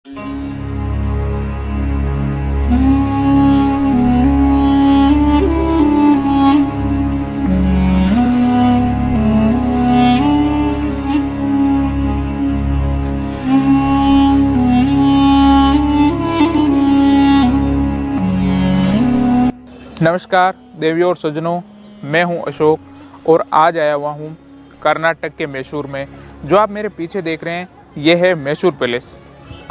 नमस्कार देवियों और सज्जनों, मैं हूं अशोक और आज आया हुआ हूं कर्नाटक के मैसूर में। जो आप मेरे पीछे देख रहे हैं ये है मैसूर पैलेस।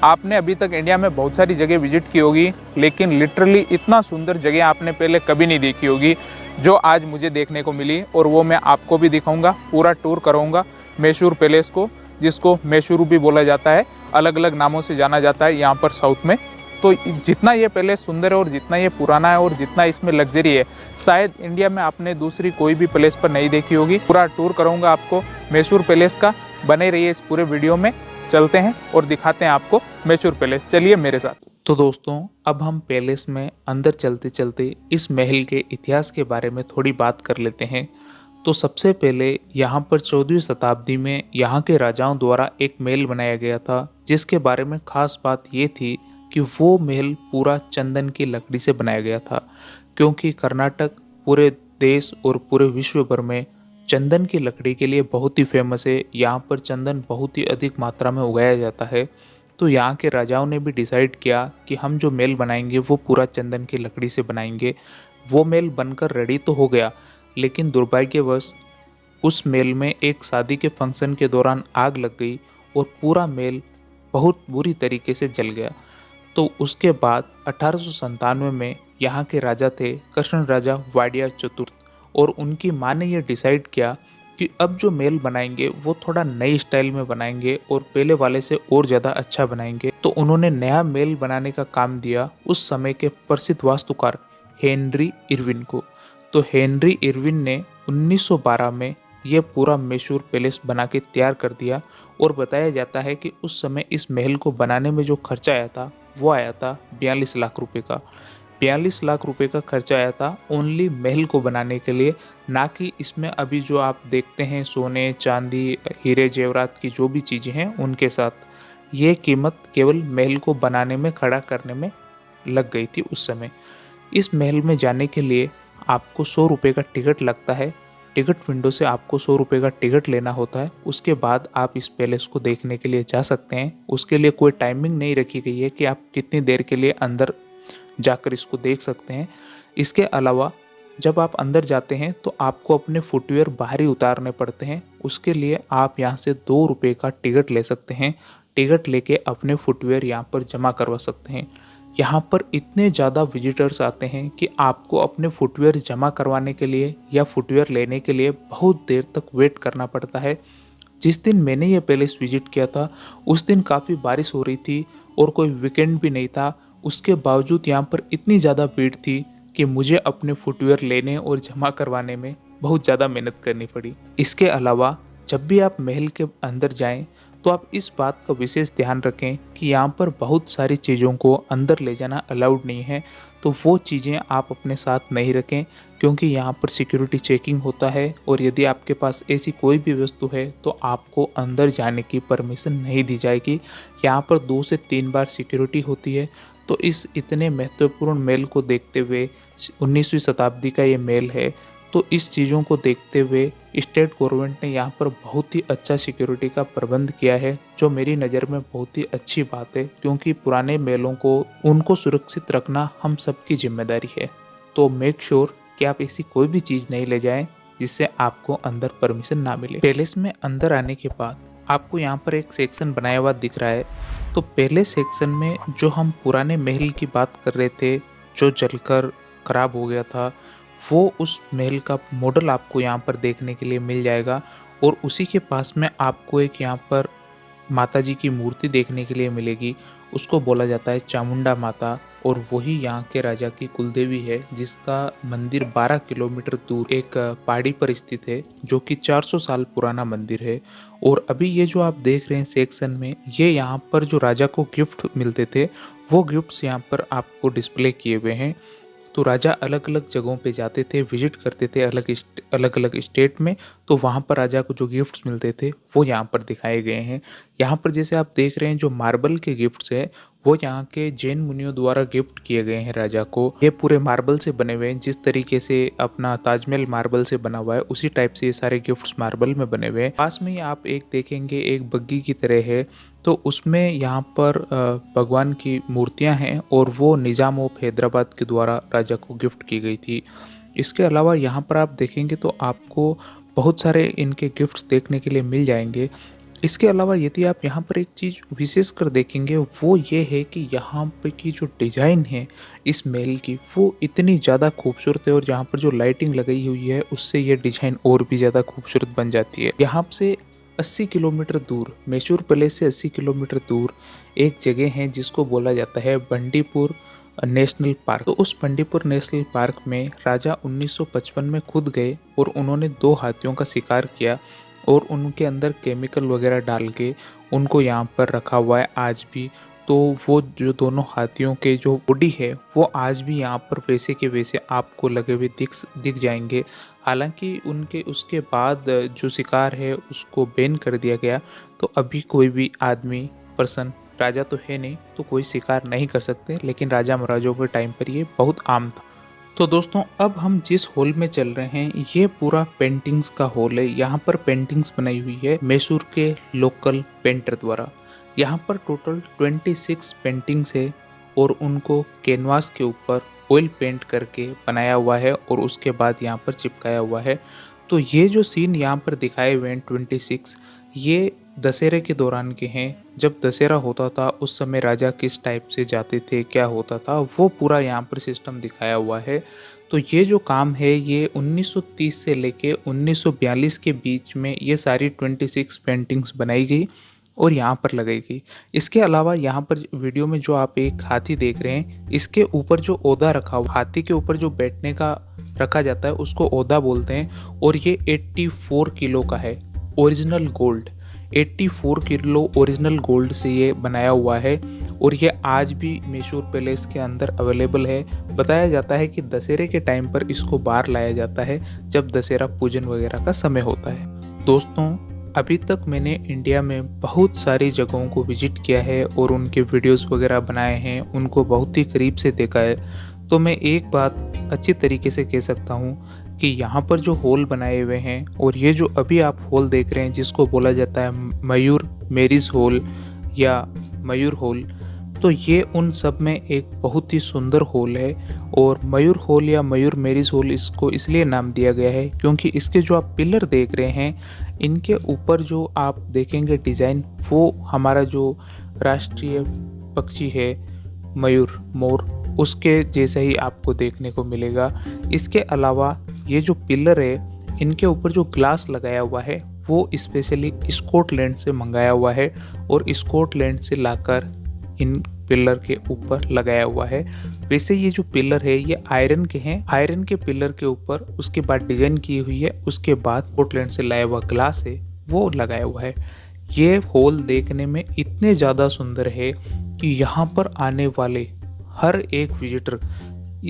आपने अभी तक इंडिया में बहुत सारी जगह विजिट की होगी, लेकिन लिटरली इतना सुंदर जगह आपने पहले कभी नहीं देखी होगी जो आज मुझे देखने को मिली, और वो मैं आपको भी दिखाऊंगा। पूरा टूर कराऊंगा मैसूर पैलेस को, जिसको मैसूरू भी बोला जाता है, अलग अलग नामों से जाना जाता है यहाँ पर साउथ में। तो जितना ये पैलेस सुंदर है और जितना ये पुराना है और जितना इसमें लग्जरी है, शायद इंडिया में आपने दूसरी कोई भी पैलेस पर नहीं देखी होगी। पूरा टूर कराऊंगा आपको मैसूर पैलेस का। बने रहिए इस पूरे वीडियो में। चलते हैं और दिखाते हैं आपको मैसूर पैलेस। चलिए मेरे साथ। तो दोस्तों, अब हम पैलेस में अंदर चलते चलते इस महल के इतिहास के बारे में थोड़ी बात कर लेते हैं। तो सबसे पहले यहाँ पर 14वीं शताब्दी में यहाँ के राजाओं द्वारा एक महल बनाया गया था, जिसके बारे में खास बात ये थी कि वो महल पूरा चंदन की लकड़ी से बनाया गया था, क्योंकि कर्नाटक पूरे देश और पूरे विश्व भर में चंदन की लकड़ी के लिए बहुत ही फेमस है। यहाँ पर चंदन बहुत ही अधिक मात्रा में उगाया जाता है। तो यहाँ के राजाओं ने भी डिसाइड किया कि हम जो महल बनाएंगे वो पूरा चंदन की लकड़ी से बनाएंगे। वो महल बनकर रेडी तो हो गया, लेकिन दुर्भाग्यवश उस महल में एक शादी के फंक्शन के दौरान आग लग गई और पूरा महल बहुत बुरी तरीके से जल गया। तो उसके बाद 1897 में यहाँ के राजा थे कृष्ण राजा वाडियार चतुर्थ, और उनकी माँ ने यह डिसाइड किया कि अब जो महल बनाएंगे वो थोड़ा नई स्टाइल में बनाएंगे और पहले वाले से और ज़्यादा अच्छा बनाएंगे। तो उन्होंने नया महल बनाने का काम दिया उस समय के प्रसिद्ध वास्तुकार हेनरी इरविन को। तो हेनरी इरविन ने 1912 में यह पूरा मैसूर पैलेस बना के तैयार कर दिया, और बताया जाता है कि उस समय इस महल को बनाने में जो खर्चा आया था वो आया था 42 लाख रुपए का। 42 लाख रुपए का खर्चा आया था ओनली महल को बनाने के लिए, ना कि इसमें अभी जो आप देखते हैं सोने चांदी हीरे जेवरात की जो भी चीज़ें हैं उनके साथ। ये कीमत केवल महल को बनाने में खड़ा करने में लग गई थी उस समय। इस महल में जाने के लिए आपको 100 रुपये का टिकट लगता है। टिकट विंडो से आपको 100 रुपये का टिकट लेना होता है। उसके बाद आप इस पैलेस को देखने के लिए जा सकते हैं। उसके लिए कोई टाइमिंग नहीं रखी गई है कि आप कितनी देर के लिए अंदर जाकर इसको देख सकते हैं। इसके अलावा जब आप अंदर जाते हैं तो आपको अपने फुटवेयर बाहर ही उतारने पड़ते हैं। उसके लिए आप यहाँ से 2 रुपये का टिकट ले सकते हैं। टिकट लेके अपने फुटवेयर यहाँ पर जमा करवा सकते हैं। यहाँ पर इतने ज़्यादा विजिटर्स आते हैं कि आपको अपने फुटवेयर जमा करवाने के लिए या फुटवेयर लेने के लिए बहुत देर तक वेट करना पड़ता है। जिस दिन मैंने ये पैलेस विजिट किया था उस दिन काफ़ी बारिश हो रही थी और कोई वीकेंड भी नहीं था। उसके बावजूद यहाँ पर इतनी ज़्यादा भीड़ थी कि मुझे अपने फुटवेयर लेने और जमा करवाने में बहुत ज़्यादा मेहनत करनी पड़ी। इसके अलावा जब भी आप महल के अंदर जाएं तो आप इस बात का विशेष ध्यान रखें कि यहाँ पर बहुत सारी चीज़ों को अंदर ले जाना अलाउड नहीं है। तो वो चीज़ें आप अपने साथ नहीं रखें, क्योंकि यहाँ पर सिक्योरिटी चेकिंग होता है, और यदि आपके पास ऐसी कोई भी वस्तु है तो आपको अंदर जाने की परमिशन नहीं दी जाएगी। यहाँ पर 2 से 3 बार सिक्योरिटी होती है। तो इस इतने महत्वपूर्ण महल को देखते हुए, 19वीं शताब्दी का ये महल है, तो इस चीज़ों को देखते हुए स्टेट गवर्नमेंट ने यहाँ पर बहुत ही अच्छा सिक्योरिटी का प्रबंध किया है, जो मेरी नज़र में बहुत ही अच्छी बात है, क्योंकि पुराने महलों को उनको सुरक्षित रखना हम सबकी जिम्मेदारी है। तो मेक श्योर कि आप ऐसी कोई भी चीज़ नहीं ले जाएं जिससे आपको अंदर परमिशन ना मिले। पैलेस में अंदर आने के बाद आपको यहाँ पर एक सेक्शन बनाया हुआ दिख रहा है। तो पहले सेक्शन में जो हम पुराने महल की बात कर रहे थे जो जलकर खराब हो गया था, वो उस महल का मॉडल आपको यहाँ पर देखने के लिए मिल जाएगा। और उसी के पास में आपको एक यहाँ पर माता जी की मूर्ति देखने के लिए मिलेगी। उसको बोला जाता है चामुंडा माता, और वही यहाँ के राजा की कुलदेवी है, जिसका मंदिर 12 किलोमीटर दूर एक पहाड़ी पर स्थित है, जो कि 400 साल पुराना मंदिर है। और अभी ये जो आप देख रहे हैं सेक्शन में, ये यहाँ पर जो राजा को गिफ्ट मिलते थे वो गिफ्ट्स यहाँ पर आपको डिस्प्ले किए हुए हैं। तो राजा अलग अलग जगहों पे जाते थे, विजिट करते थे अलग अलग स्टेट में, तो वहाँ पर राजा को जो गिफ्ट्स मिलते थे वो यहाँ पर दिखाए गए हैं। यहाँ पर जैसे आप देख रहे हैं जो मार्बल के गिफ्ट्स हैं वो यहाँ के जैन मुनियों द्वारा गिफ्ट किए गए हैं राजा को। ये पूरे मार्बल से बने हुए हैं, जिस तरीके से अपना ताजमहल मार्बल से बना हुआ है उसी टाइप से ये सारे गिफ्ट्स मार्बल में बने हुए हैं। पास में ही आप एक देखेंगे एक बग्गी की तरह है, तो उसमें यहाँ पर भगवान की मूर्तियाँ हैं और वो निज़ाम ऑफ हैदराबाद के द्वारा राजा को गिफ्ट की गई थी। इसके अलावा यहाँ पर आप देखेंगे तो आपको बहुत सारे इनके गिफ्ट्स देखने के लिए मिल जाएंगे। इसके अलावा यदि आप यहाँ पर एक चीज़ विशेष कर देखेंगे वो ये है कि यहाँ पे की जो डिज़ाइन है इस महल की वो इतनी ज़्यादा खूबसूरत है, और यहाँ पर जो लाइटिंग लगाई हुई है उससे ये डिज़ाइन और भी ज़्यादा खूबसूरत बन जाती है। यहाँ से 80 किलोमीटर दूर, मैसूर पैलेस से 80 किलोमीटर दूर एक जगह है जिसको बोला जाता है बंडीपुर नेशनल पार्क। तो उस बंडीपुर नेशनल पार्क में राजा 1955 में खुद गए और उन्होंने 2 हाथियों का शिकार किया और उनके अंदर केमिकल वगैरह डाल के उनको यहाँ पर रखा हुआ है आज भी। तो वो जो दोनों हाथियों के जो बॉडी है वो आज भी यहाँ पर वैसे के वैसे आपको लगे हुए दिख जाएंगे। हालांकि उनके उसके बाद जो शिकार है उसको बैन कर दिया गया, तो अभी कोई भी आदमी पर्सन, राजा तो है नहीं तो कोई शिकार नहीं कर सकते, लेकिन राजा महाराजों के टाइम पर ये बहुत आम था। तो दोस्तों अब हम जिस हॉल में चल रहे हैं ये पूरा पेंटिंग्स का हॉल है। यहाँ पर पेंटिंग्स बनाई हुई है मैसूर के लोकल पेंटर द्वारा। यहाँ पर टोटल 26 पेंटिंग्स है और उनको कैनवास के ऊपर ऑयल पेंट करके बनाया हुआ है और उसके बाद यहाँ पर चिपकाया हुआ है। तो ये जो सीन यहाँ पर दिखाए हुए हैं 26, ये दशहरे के दौरान के हैं। जब दशहरा होता था उस समय राजा किस टाइप से जाते थे, क्या होता था, वो पूरा यहाँ पर सिस्टम दिखाया हुआ है। तो ये जो काम है ये 1930 से लेके 1942 के बीच में ये सारी 26 पेंटिंग्स बनाई गई और यहाँ पर लगाई गई। इसके अलावा यहाँ पर वीडियो में जो आप एक हाथी देख रहे हैं, इसके ऊपर जो ओदा रखा हुआ, हाथी के ऊपर जो बैठने का रखा जाता है उसको ओदा बोलते हैं, और ये 84 किलो का है original gold. 84 kilo original gold से ये बनाया हुआ है और ये आज भी मैसूर पैलेस के अंदर अवेलेबल है। बताया जाता है कि दशहरे के टाइम पर इसको बाहर लाया जाता है जब दशहरा पूजन वगैरह का समय होता है। दोस्तों अभी तक मैंने इंडिया में बहुत सारी जगहों को विजिट किया है और उनके वीडियोस वगैरह बनाए हैं, उनको बहुत ही करीब से देखा है। तो मैं एक बात अच्छी तरीके से कह सकता हूँ कि यहाँ पर जो हॉल बनाए हुए हैं और ये जो अभी आप हॉल देख रहे हैं जिसको बोला जाता है मयूर मैरिज हॉल या मयूर हॉल, तो ये उन सब में एक बहुत ही सुंदर हॉल है। और मयूर हॉल या मयूर मैरिज हॉल इसको इसलिए नाम दिया गया है क्योंकि इसके जो आप पिलर देख रहे हैं इनके ऊपर जो आप देखेंगे डिज़ाइन वो हमारा जो राष्ट्रीय पक्षी है मयूर, मोर, उसके जैसा ही आपको देखने को मिलेगा। इसके अलावा ये जो पिलर है इनके ऊपर जो ग्लास लगाया हुआ है वो स्पेशली स्कॉटलैंड से मंगाया हुआ है और स्कॉटलैंड से लाकर इन पिलर के ऊपर लगाया हुआ है। वैसे ये जो पिलर है ये आयरन के हैं, आयरन के पिलर के ऊपर उसके बाद डिजाइन की हुई है, उसके बाद स्कॉटलैंड से लाया हुआ ग्लास है वो लगाया हुआ है। ये हॉल देखने में इतने ज़्यादा सुंदर है कि यहाँ पर आने वाले हर एक विजिटर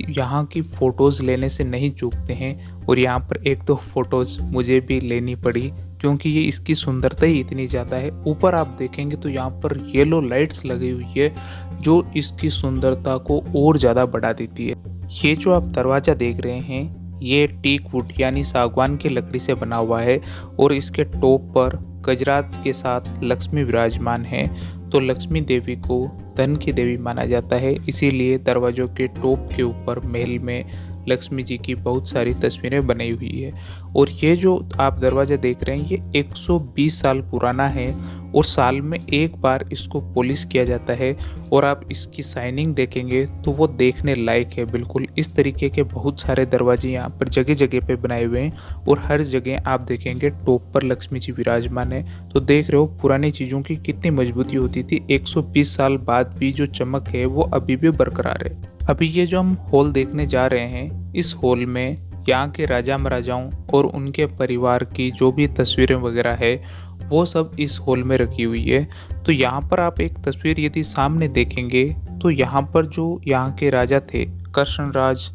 यहाँ की फ़ोटोज़ लेने से नहीं चूकते हैं। और यहाँ पर एक दो फोटोज़ मुझे भी लेनी पड़ी क्योंकि ये इसकी सुंदरता ही इतनी ज़्यादा है। ऊपर आप देखेंगे तो यहाँ पर येलो लाइट्स लगी हुई है जो इसकी सुंदरता को और ज़्यादा बढ़ा देती है। ये जो आप दरवाज़ा देख रहे हैं ये टीक वुड यानी सागवान की लकड़ी से बना हुआ है और इसके टॉप पर गजराज के साथ लक्ष्मी विराजमान है। तो लक्ष्मी देवी को धन की देवी माना जाता है, इसीलिए दरवाज़ों के टॉप के ऊपर महल में लक्ष्मी जी की बहुत सारी तस्वीरें बनाई हुई है। और ये जो आप दरवाज़ा देख रहे हैं ये 120 साल पुराना है और साल में एक बार इसको पॉलिश किया जाता है। और आप इसकी शाइनिंग देखेंगे तो वो देखने लायक है बिल्कुल। इस तरीके के बहुत सारे दरवाजे यहाँ पर जगह जगह पे बनाए हुए हैं और हर जगह आप देखेंगे टॉप पर लक्ष्मी जी विराजमान है। तो देख रहे हो पुरानी चीज़ों की कितनी मजबूती होती थी, 120 साल बाद भी जो चमक है वो अभी भी बरकरार है। अभी ये जो हम हॉल देखने जा रहे हैं इस हॉल में यहाँ के राजा महाराजाओं और उनके परिवार की जो भी तस्वीरें वगैरह है वो सब इस हॉल में रखी हुई है। तो यहाँ पर आप एक तस्वीर यदि सामने देखेंगे तो यहाँ पर जो यहाँ के राजा थे कृष्णराज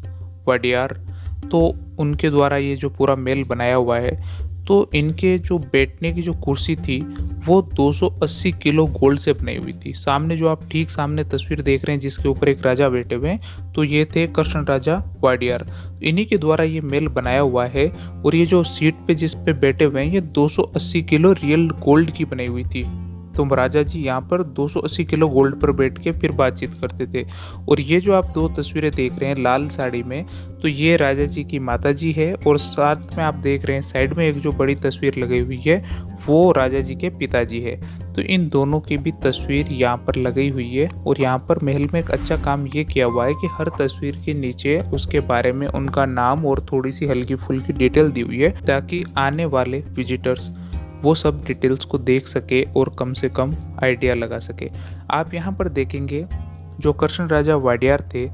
वाडियार, तो उनके द्वारा ये जो पूरा महल बनाया हुआ है। तो इनके जो बैठने की जो कुर्सी थी वो 280 किलो गोल्ड से बनाई हुई थी। सामने जो आप ठीक सामने तस्वीर देख रहे हैं जिसके ऊपर एक राजा बैठे हुए हैं, तो ये थे कृष्ण राजा वाडियार। इन्हीं के द्वारा ये महल बनाया हुआ है। और ये जो सीट पे जिस पे बैठे हुए हैं ये 280 किलो रियल गोल्ड की बनाई हुई थी। तो राजा जी यहाँ पर 280 किलो गोल्ड पर बैठ के फिर बातचीत करते थे। और ये जो आप दो तस्वीरें देख रहे हैं लाल साड़ी में, तो ये राजा जी की माता जी है। और साथ में आप देख रहे हैं साइड में एक जो बड़ी तस्वीर लगी हुई है वो राजा जी के पिताजी है। तो इन दोनों की भी तस्वीर यहाँ पर लगी हुई है। और यहाँ पर महल में एक अच्छा काम ये किया हुआ है कि हर तस्वीर के नीचे उसके बारे में उनका नाम और थोड़ी सी हल्की फुल्की डिटेल दी हुई है, ताकि आने वाले विजिटर्स वो सब डिटेल्स को देख सके और कम से कम आइडिया लगा सके। आप यहाँ पर देखेंगे जो कृष्ण राजा वाडियार थे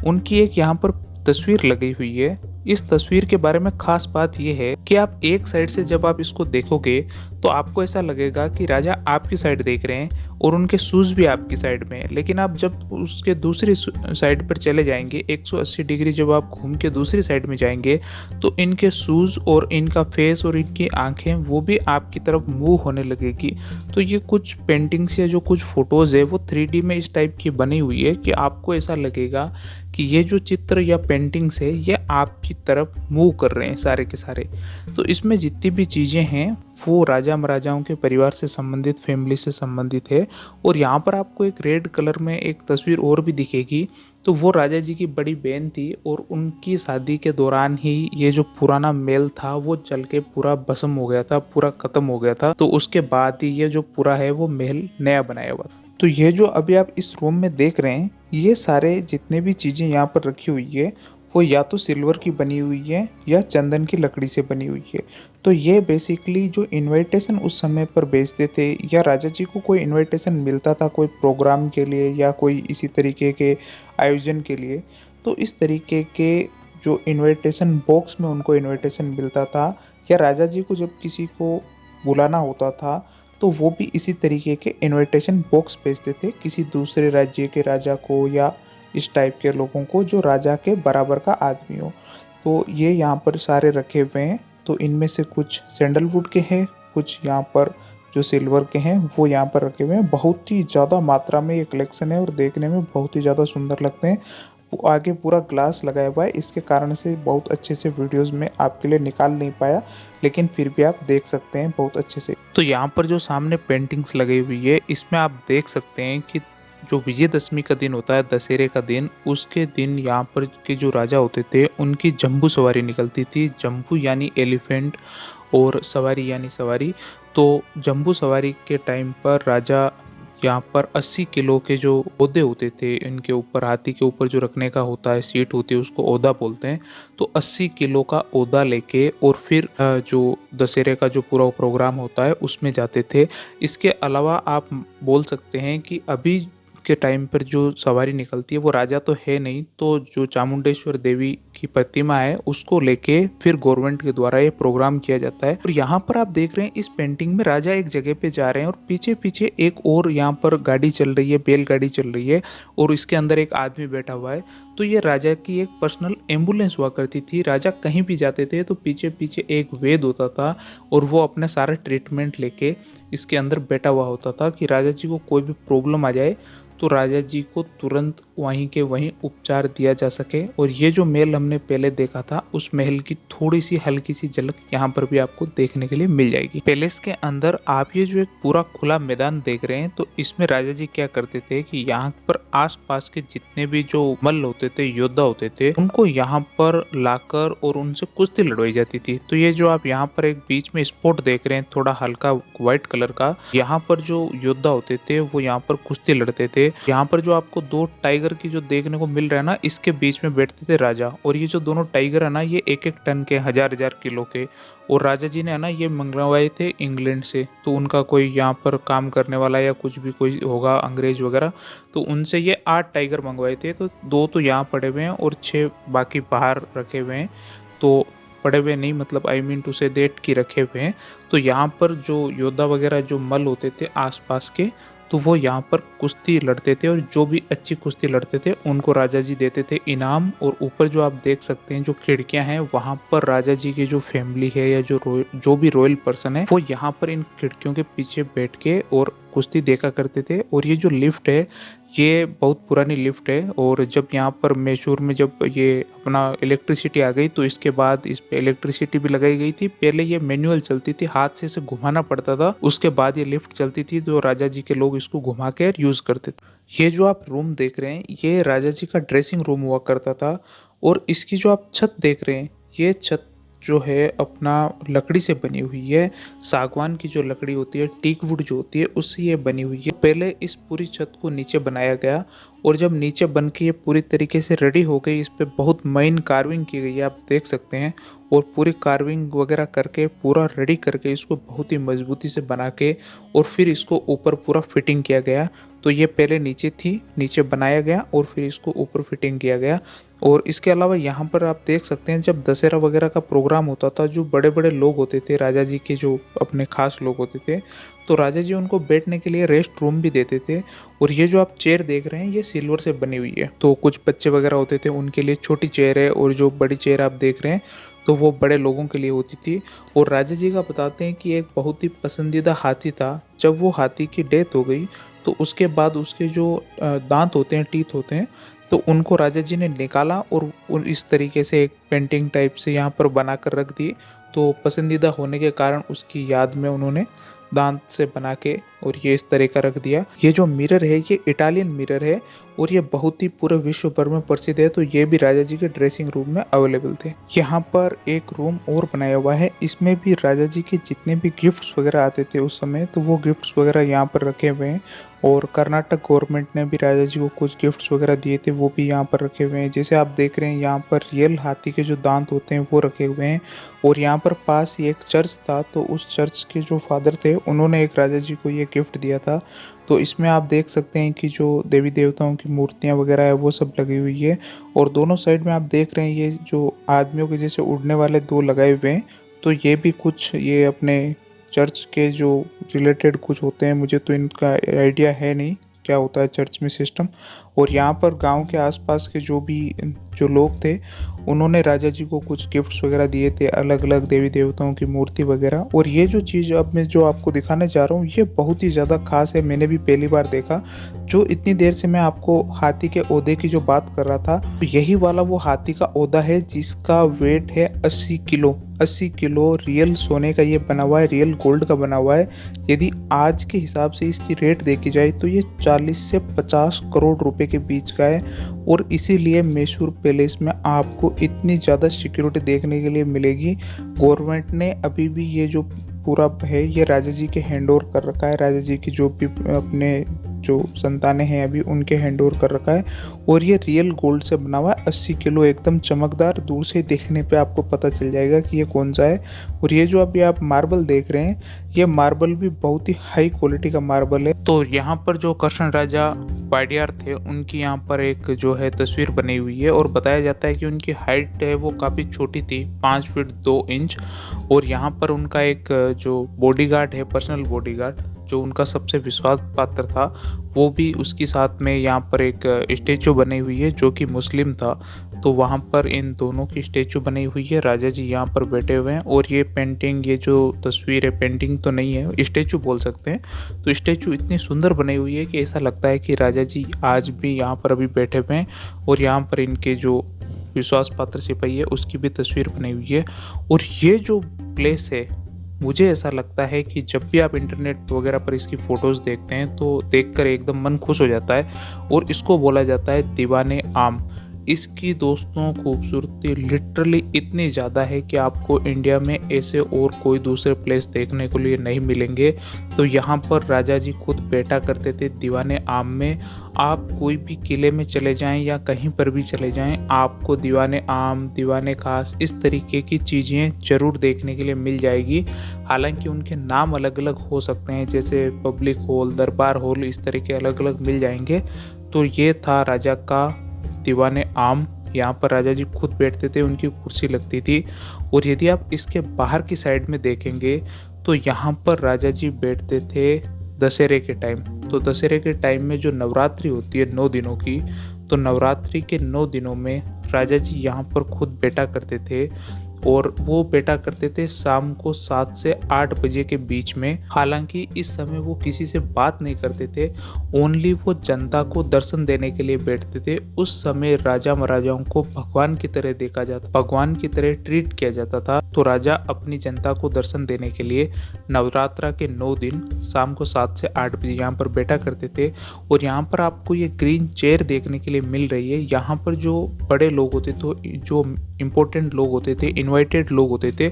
उनकी एक यहाँ पर तस्वीर लगी हुई है। इस तस्वीर के बारे में खास बात यह है कि आप एक साइड से जब आप इसको देखोगे तो आपको ऐसा लगेगा कि राजा आपकी साइड देख रहे हैं और उनके शूज भी आपकी साइड में है। लेकिन आप जब उसके दूसरी साइड पर चले जाएंगे 180 डिग्री जब आप घूम के दूसरी साइड में जाएंगे तो इनके शूज और इनका फेस और इनकी आंखें वो भी आपकी तरफ मूव होने लगेगी। तो ये कुछ पेंटिंग्स या जो कुछ फोटोज़ है वो 3D में इस टाइप की बनी हुई है कि आपको ऐसा लगेगा कि ये जो चित्र या पेंटिंग्स है ये आपकी तरफ मूव कर रहे हैं सारे के सारे। तो इसमें जितनी भी चीज़ें हैं वो राजा महाराजाओं के परिवार से संबंधित, फैमिली से संबंधित है। और यहाँ पर आपको एक रेड कलर में एक तस्वीर और भी दिखेगी, तो वो राजा जी की बड़ी बहन थी और उनकी शादी के दौरान ही ये जो पुराना महल था वो जल के पूरा भस्म हो गया था, पूरा खत्म हो गया था। तो उसके बाद ही ये जो पूरा है वो महल नया बनाया हुआ। तो ये जो अभी आप इस रूम में देख रहे हैं ये सारे जितने भी चीज़ें यहाँ पर रखी हुई है वो या तो सिल्वर की बनी हुई है या चंदन की लकड़ी से बनी हुई है। तो ये बेसिकली जो इनविटेशन उस समय पर भेजते थे या राजा जी को कोई इनविटेशन मिलता था कोई प्रोग्राम के लिए या कोई इसी तरीके के आयोजन के लिए, तो इस तरीके के जो इनविटेशन बॉक्स में उनको इनविटेशन मिलता था। या राजा जी को जब किसी को बुलाना होता था तो वो भी इसी तरीके के इनविटेशन बॉक्स भेजते थे किसी दूसरे राज्य के राजा को या इस टाइप के लोगों को जो राजा के बराबर का आदमी हो। तो ये यहाँ पर सारे रखे हुए हैं। तो इनमें से कुछ सैंडलवुड के हैं, कुछ यहाँ पर जो सिल्वर के हैं वो यहाँ पर रखे हुए हैं। बहुत ही ज़्यादा मात्रा में ये कलेक्शन है और देखने में बहुत ही ज़्यादा सुंदर लगते हैं। वो आगे पूरा ग्लास लगाया हुआ है, इसके कारण से बहुत अच्छे से वीडियोस में आपके लिए निकाल नहीं पाया, लेकिन फिर भी आप देख सकते हैं बहुत अच्छे से। तो यहाँ पर जो सामने पेंटिंग्स लगी हुई है इसमें आप देख सकते हैं कि जो विजयदशमी का दिन होता है, दशहरे का दिन, उसके दिन यहाँ पर के जो राजा होते थे उनकी जंबू सवारी निकलती थी। जंबू यानी एलिफेंट और सवारी यानी सवारी। तो जंबू सवारी के टाइम पर राजा यहाँ पर 80 किलो के जो ओदे होते थे इनके ऊपर, हाथी के ऊपर जो रखने का होता है सीट होती है उसको ओदा बोलते हैं। तो 80 किलो का ओदा लेके और फिर जो दशहरे का जो पूरा प्रोग्राम होता है उसमें जाते थे। इसके अलावा आप बोल सकते हैं कि अभी के टाइम पर जो सवारी निकलती है वो राजा तो है नहीं, तो जो चामुंडेश्वर देवी की प्रतिमा है उसको लेके फिर गवर्नमेंट के द्वारा ये प्रोग्राम किया जाता है। और यहाँ पर आप देख रहे हैं इस पेंटिंग में राजा एक जगह पे जा रहे हैं और पीछे पीछे एक और यहाँ पर गाड़ी चल रही है, बैलगाड़ी चल रही है और इसके अंदर एक आदमी बैठा हुआ है। तो ये राजा की एक पर्सनल एम्बुलेंस हुआ करती थी। राजा कहीं भी जाते थे तो पीछे पीछे एक वैद्य होता था और वो अपने सारा ट्रीटमेंट लेके इसके अंदर बैठा हुआ होता था कि राजा जी को कोई भी प्रॉब्लम आ जाए तो राजा जी को तुरंत वहीं के वहीं उपचार दिया जा सके। और ये जो महल हमने पहले देखा था उस महल की थोड़ी सी हल्की सी झलक यहाँ पर भी आपको देखने के लिए मिल जाएगी। पैलेस के अंदर आप ये जो एक पूरा खुला मैदान देख रहे हैं तो इसमें राजा जी क्या करते थे कि यहाँ पर आसपास के जितने भी जो मल्ल होते थे, योद्धा होते थे, उनको यहाँ पर लाकर और उनसे कुश्ती लड़वाई जाती थी। तो ये जो आप यहाँ पर एक बीच में स्पॉट देख रहे हैं थोड़ा हल्का व्हाइट कलर का, यहाँ पर जो योद्धा होते थे वो यहाँ पर कुश्ती लड़ते थे। यहाँ पर जो आपको दो टाइगर की जो देखने को मिल रहा है ना, इसके बीच में बैठते थे राजा। और ये जो दोनों टाइगर है ना ये एक एक टन के, हजार हजार किलो के। और राजा जी ने है ना ये मंगवाए थे इंग्लैंड से। तो उनका कोई यहाँ पर काम करने वाला या कुछ भी कोई होगा अंग्रेज वगैरह, तो उनसे ये 8 टाइगर मंगवाए थे। तो 2 तो यहाँ पड़े हुए हैं और 6 बाकी बाहर रखे हुए हैं। तो पड़े हुए नहीं मतलब आई मीन टू से डेट की रखे हुए हैं। तो यहाँ पर जो योद्धा वगैरह जो मल होते थे आसपास के, तो वो यहाँ पर कुश्ती लड़ते थे और जो भी अच्छी कुश्ती लड़ते थे उनको राजा जी देते थे इनाम। और ऊपर जो आप देख सकते हैं जो खिड़कियां हैं वहाँ पर राजा जी की जो फैमिली है या जो भी रॉयल पर्सन है वो यहाँ पर इन खिड़कियों के पीछे बैठ के और कुश्ती देखा करते थे। और ये जो लिफ्ट है ये बहुत पुरानी लिफ्ट है और जब यहाँ पर मैसूर में जब ये अपना इलेक्ट्रिसिटी आ गई तो इसके बाद इस पे इलेक्ट्रिसिटी भी लगाई गई थी। पहले ये मैनुअल चलती थी, हाथ से इसे घुमाना पड़ता था, उसके बाद ये लिफ्ट चलती थी जो राजा जी के लोग इसको घुमा के यूज करते थे। ये जो आप रूम देख रहे हैं ये राजा जी का ड्रेसिंग रूम हुआ करता था। और इसकी जो आप छत देख रहे हैं ये छत जो है अपना लकड़ी से बनी हुई है। सागवान की जो लकड़ी होती है, टीक वुड जो होती है, उससे ये बनी हुई है। पहले इस पूरी छत को नीचे बनाया गया और जब नीचे बन के ये पूरी तरीके से रेडी हो गई, इस पे बहुत महीन कार्विंग की गई है, आप देख सकते हैं। और पूरी कार्विंग वगैरह करके पूरा रेडी करके इसको बहुत ही मजबूती से बना के और फिर इसको ऊपर पूरा फिटिंग किया गया। तो ये पहले नीचे थी, नीचे बनाया गया और फिर इसको ऊपर फिटिंग किया गया। और इसके अलावा यहाँ पर आप देख सकते हैं जब दशहरा वगैरह का प्रोग्राम होता था, जो बड़े बड़े लोग होते थे राजा जी के, जो अपने खास लोग होते थे, तो राजा जी उनको बैठने के लिए रेस्ट रूम भी देते थे। और ये जो आप चेयर देख रहे हैं ये सिल्वर से बनी हुई है। तो कुछ बच्चे वगैरह होते थे उनके लिए छोटी चेयर है और जो बड़ी चेयर आप देख रहे हैं तो वो बड़े लोगों के लिए होती थी। और राजा जी का बताते हैं कि एक बहुत ही पसंदीदा हाथी था। जब वो हाथी की डेथ हो गई तो उसके बाद उसके जो दांत होते हैं, टीथ होते हैं, तो उनको राजा जी ने निकाला और उन इस तरीके से एक पेंटिंग टाइप से यहाँ पर बना कर रख दी। तो पसंदीदा होने के कारण उसकी याद में उन्होंने दांत से बना के और ये इस तरह का रख दिया। ये जो मिरर है ये इटालियन मिरर है और ये बहुत ही पूरे विश्व भर में प्रसिद्ध है। तो ये भी राजा जी के ड्रेसिंग रूम में अवेलेबल थे। यहाँ पर एक रूम और बनाया हुआ है, इसमें भी राजा जी के जितने भी गिफ्ट्स वगैरह आते थे उस समय, तो वो गिफ्ट्स वगैरह यहाँ पर रखे हुए हैं। और कर्नाटक गवर्नमेंट ने भी राजा जी को कुछ गिफ्ट्स वगैरह दिए थे, वो भी यहाँ पर रखे हुए हैं। जैसे आप देख रहे हैं यहाँ पर रियल हाथी के जो दांत होते हैं वो रखे हुए हैं। और यहाँ पर पास ही एक चर्च था, तो उस चर्च के जो फादर थे उन्होंने एक राजा जी को ये गिफ्ट दिया था। तो इसमें आप देख सकते हैं कि जो देवी देवताओं की मूर्तियाँ वगैरह है वो सब लगी हुई है। और दोनों साइड में आप देख रहे हैं ये जो आदमियों के जैसे उड़ने वाले दो लगाए हुए हैं, तो ये भी कुछ ये अपने चर्च के जो रिलेटेड कुछ होते हैं, मुझे तो इनका आइडिया है नहीं क्या होता है चर्च में सिस्टम। और यहाँ पर गांव के आसपास के जो लोग थे उन्होंने राजा जी को कुछ गिफ्ट्स वगैरह दिए थे, अलग अलग देवी देवताओं की मूर्ति वगैरह। और ये जो चीज़ अब मैं जो आपको दिखाने जा रहा हूँ ये बहुत ही ज़्यादा खास है, मैंने भी पहली बार देखा। जो इतनी देर से मैं आपको हाथी के ओदे की जो बात कर रहा था, तो यही वाला वो हाथी का ओदा है जिसका वेट है 80 किलो। 80 किलो रियल सोने का ये बना हुआ है, रियल गोल्ड का बना हुआ है। यदि आज के हिसाब से इसकी रेट देखी जाए तो ये 40 से 50 करोड़ रुपए के बीच का है। और इसीलिए मैसूर पैलेस में आपको इतनी ज़्यादा सिक्योरिटी देखने के लिए मिलेगी। गवर्नमेंट ने अभी भी ये जो पूरा है ये राजा जी के हैंड ओवर कर रखा है, राजा जी की जो भी अपने जो संतानें हैं अभी उनके हैंड ओवर कर रखा है। और ये रियल गोल्ड से बना हुआ है, 80 किलो, एकदम चमकदार, दूर से देखने पे आपको पता चल जाएगा कि ये कौन सा है। और ये जो अभी आप मार्बल देख रहे हैं ये मार्बल भी बहुत ही हाई क्वालिटी का मार्बल है। तो यहाँ पर जो कृष्ण राजा वाडियार थे उनकी यहाँ पर एक जो है तस्वीर बनी हुई है और बताया जाता है कि उनकी हाइट है वो काफ़ी छोटी थी, 5 फीट 2 इंच। और यहाँ पर उनका एक जो बॉडीगार्ड है, पर्सनल बॉडीगार्ड, जो उनका सबसे विश्वास पात्र था, वो भी उसके साथ में यहाँ पर एक स्टेचू बनी हुई है जो कि मुस्लिम था। तो वहाँ पर इन दोनों की स्टेचू बनी हुई है, राजा जी यहाँ पर बैठे हुए हैं। और ये पेंटिंग, ये जो तस्वीर है, पेंटिंग तो नहीं है, स्टेचू बोल सकते हैं। तो स्टेचू इतनी सुंदर बनी हुई है कि ऐसा लगता है कि राजा जी आज भी यहाँ पर अभी बैठे हुए हैं। और यहाँ पर इनके जो विश्वास पात्र सिपाही है उसकी भी तस्वीर बनी हुई है। और ये जो प्लेस है, मुझे ऐसा लगता है कि जब भी आप इंटरनेट वगैरह पर इसकी फ़ोटोज़ देखते हैं तो देखकर एकदम मन खुश हो जाता है। और इसको बोला जाता है दीवाने आम। इसकी दोस्तों खूबसूरती लिटरली इतनी ज़्यादा है कि आपको इंडिया में ऐसे और कोई दूसरे प्लेस देखने को लिए नहीं मिलेंगे। तो यहाँ पर राजा जी खुद बैठा करते थे दीवाने आम में। आप कोई भी किले में चले जाएं या कहीं पर भी चले जाएं, आपको दीवाने आम, दीवाने खास, इस तरीके की चीज़ें ज़रूर देखने के लिए मिल जाएगी। हालांकि उनके नाम अलग अलग हो सकते हैं, जैसे पब्लिक हॉल, दरबार हॉल, इस तरह के अलग अलग मिल जाएंगे। तो ये था राजा का दीवाने आम। यहाँ पर राजा जी खुद बैठते थे, उनकी कुर्सी लगती थी। और यदि आप इसके बाहर की साइड में देखेंगे तो यहाँ पर राजा जी बैठते थे दशहरे के टाइम। तो दशहरे के टाइम में जो नवरात्रि होती है 9 दिनों की, तो नवरात्रि के 9 दिनों में राजा जी यहाँ पर खुद बैठा करते थे और वो बैठा करते थे शाम को 7 से 8 बजे के बीच में। हालांकि इस समय वो किसी से बात नहीं करते थे, ओनली वो जनता को दर्शन देने के लिए बैठते थे। उस समय राजा महाराजाओं को भगवान की तरह देखा जाता, भगवान की तरह ट्रीट किया जाता था। तो राजा अपनी जनता को दर्शन देने के लिए नवरात्रा के 9 दिन शाम को 7 से 8 बजे यहाँ पर बैठा करते थे। और यहाँ पर आपको ये ग्रीन चेयर देखने के लिए मिल रही है। यहाँ पर जो बड़े लोग होते थे, जो इम्पोर्टेंट लोग होते थे, इनवाइटेड लोग होते थे,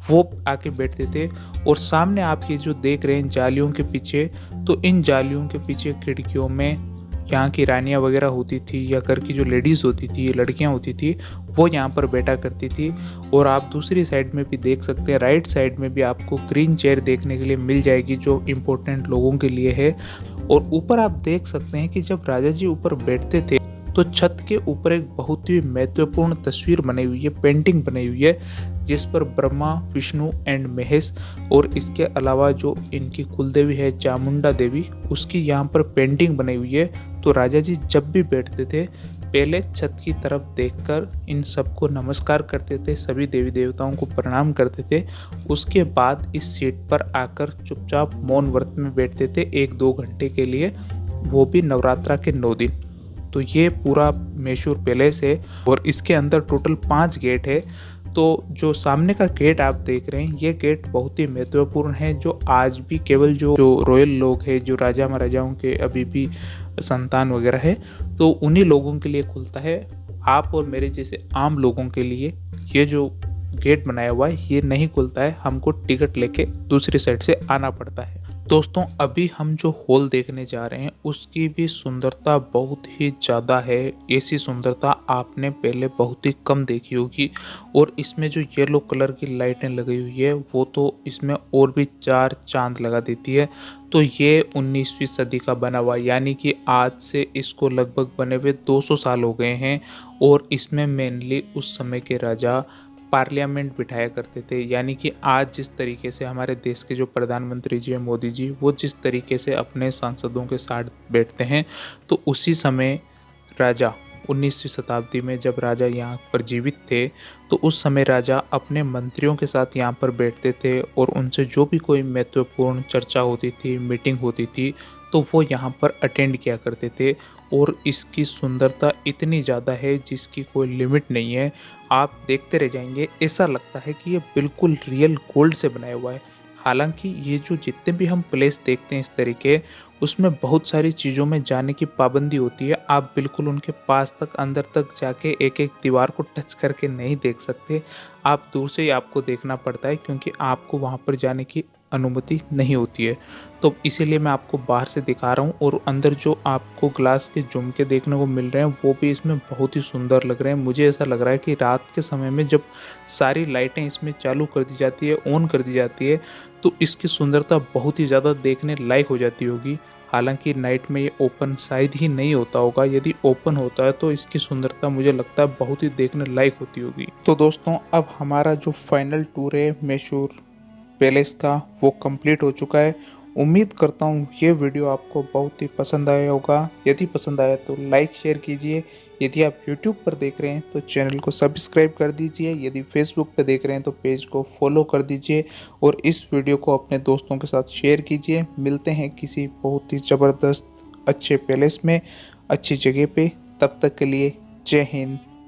वो आके बैठते थे। और सामने आप ये जो देख रहे हैं जालियों के पीछे, तो इन जालियों के पीछे खिड़कियों में यहाँ की रानियाँ वगैरह होती थी या घर की जो लेडीज़ होती थी, लड़कियाँ होती थी, वो यहाँ पर बैठा करती थी। और आप दूसरी साइड में भी देख सकते हैं, राइट साइड में भी आपको ग्रीन चेयर देखने के लिए मिल जाएगी जो इम्पोर्टेंट लोगों के लिए है। और ऊपर आप देख सकते हैं कि जब राजा जी ऊपर बैठते थे तो छत के ऊपर एक बहुत ही महत्वपूर्ण तस्वीर बनी हुई है, पेंटिंग बनी हुई है, जिस पर ब्रह्मा, विष्णु एंड महेश और इसके अलावा जो इनकी कुलदेवी है चामुंडा देवी, उसकी यहाँ पर पेंटिंग बनी हुई है। तो राजा जी जब भी बैठते थे पहले छत की तरफ देखकर इन सबको नमस्कार करते थे, सभी देवी देवताओं को प्रणाम करते थे। उसके बाद इस सीट पर आकर चुपचाप मौन व्रत में बैठते थे 1-2 घंटे के लिए, वो भी नवरात्रा के 9 दिन। तो ये पूरा मैसूर पैलेस है और इसके अंदर टोटल 5 गेट है। तो जो सामने का गेट आप देख रहे हैं, ये गेट बहुत ही महत्वपूर्ण है, जो आज भी केवल जो रॉयल लोग हैं, जो राजा महाराजाओं के अभी भी संतान वगैरह है, तो उन्हीं लोगों के लिए खुलता है। आप और मेरे जैसे आम लोगों के लिए ये जो गेट बनाया हुआ है ये नहीं खुलता है, हमको टिकट लेके दूसरी साइड से आना पड़ता है। दोस्तों अभी हम जो हॉल देखने जा रहे हैं उसकी भी सुंदरता बहुत ही ज़्यादा है। ऐसी सुंदरता आपने पहले बहुत ही कम देखी होगी। और इसमें जो येलो कलर की लाइटें लगी हुई है वो तो इसमें और भी 4 चांद लगा देती है। तो ये 19वीं सदी का बना हुआ, यानी कि आज से इसको लगभग बने हुए 200 साल हो गए हैं। और इसमें मेनली उस समय के राजा पार्लियामेंट बिठाया करते थे, यानी कि आज जिस तरीके से हमारे देश के जो प्रधानमंत्री जी हैं मोदी जी, वो जिस तरीके से अपने सांसदों के साथ बैठते हैं, तो उसी समय राजा 19वीं शताब्दी में जब राजा यहाँ पर जीवित थे तो उस समय राजा अपने मंत्रियों के साथ यहाँ पर बैठते थे और उनसे जो भी कोई महत्वपूर्ण चर्चा होती थी, मीटिंग होती थी, तो वो यहाँ पर अटेंड किया करते थे। और इसकी सुंदरता इतनी ज़्यादा है जिसकी कोई लिमिट नहीं है। आप देखते रह जाएंगे, ऐसा लगता है कि ये बिल्कुल रियल गोल्ड से बनाया हुआ है। हालांकि ये जो जितने भी हम प्लेस देखते हैं इस तरीके, उसमें बहुत सारी चीज़ों में जाने की पाबंदी होती है। आप बिल्कुल उनके पास तक, अंदर तक जाके एक एक दीवार को टच करके नहीं देख सकते। आप दूर से ही आपको देखना पड़ता है क्योंकि आपको वहाँ पर जाने की अनुमति नहीं होती है। तो इसीलिए मैं आपको बाहर से दिखा रहा हूँ। और अंदर जो आपको ग्लास के झुमके देखने को मिल रहे हैं वो भी इसमें बहुत ही सुंदर लग रहे हैं। मुझे ऐसा लग रहा है कि रात के समय में जब सारी लाइटें इसमें चालू कर दी जाती है, ऑन कर दी जाती है, तो इसकी सुंदरता बहुत ही ज़्यादा देखने लायक हो जाती होगी। हालांकि नाइट में ये ओपन शायद ही नहीं होता होगा, यदि ओपन होता है तो इसकी सुंदरता मुझे लगता है बहुत ही देखने लायक होती होगी। तो दोस्तों अब हमारा जो फाइनल टूर है मैसूर पैलेस का वो कंप्लीट हो चुका है। उम्मीद करता हूँ ये वीडियो आपको बहुत ही पसंद आया होगा। यदि पसंद आया तो लाइक शेयर कीजिए। यदि आप YouTube पर देख रहे हैं तो चैनल को सब्सक्राइब कर दीजिए। यदि Facebook पर देख रहे हैं तो पेज को फॉलो कर दीजिए और इस वीडियो को अपने दोस्तों के साथ शेयर कीजिए। मिलते हैं किसी बहुत ही ज़बरदस्त अच्छे पैलेस में, अच्छी जगह पे। तब तक के लिए जय हिंद,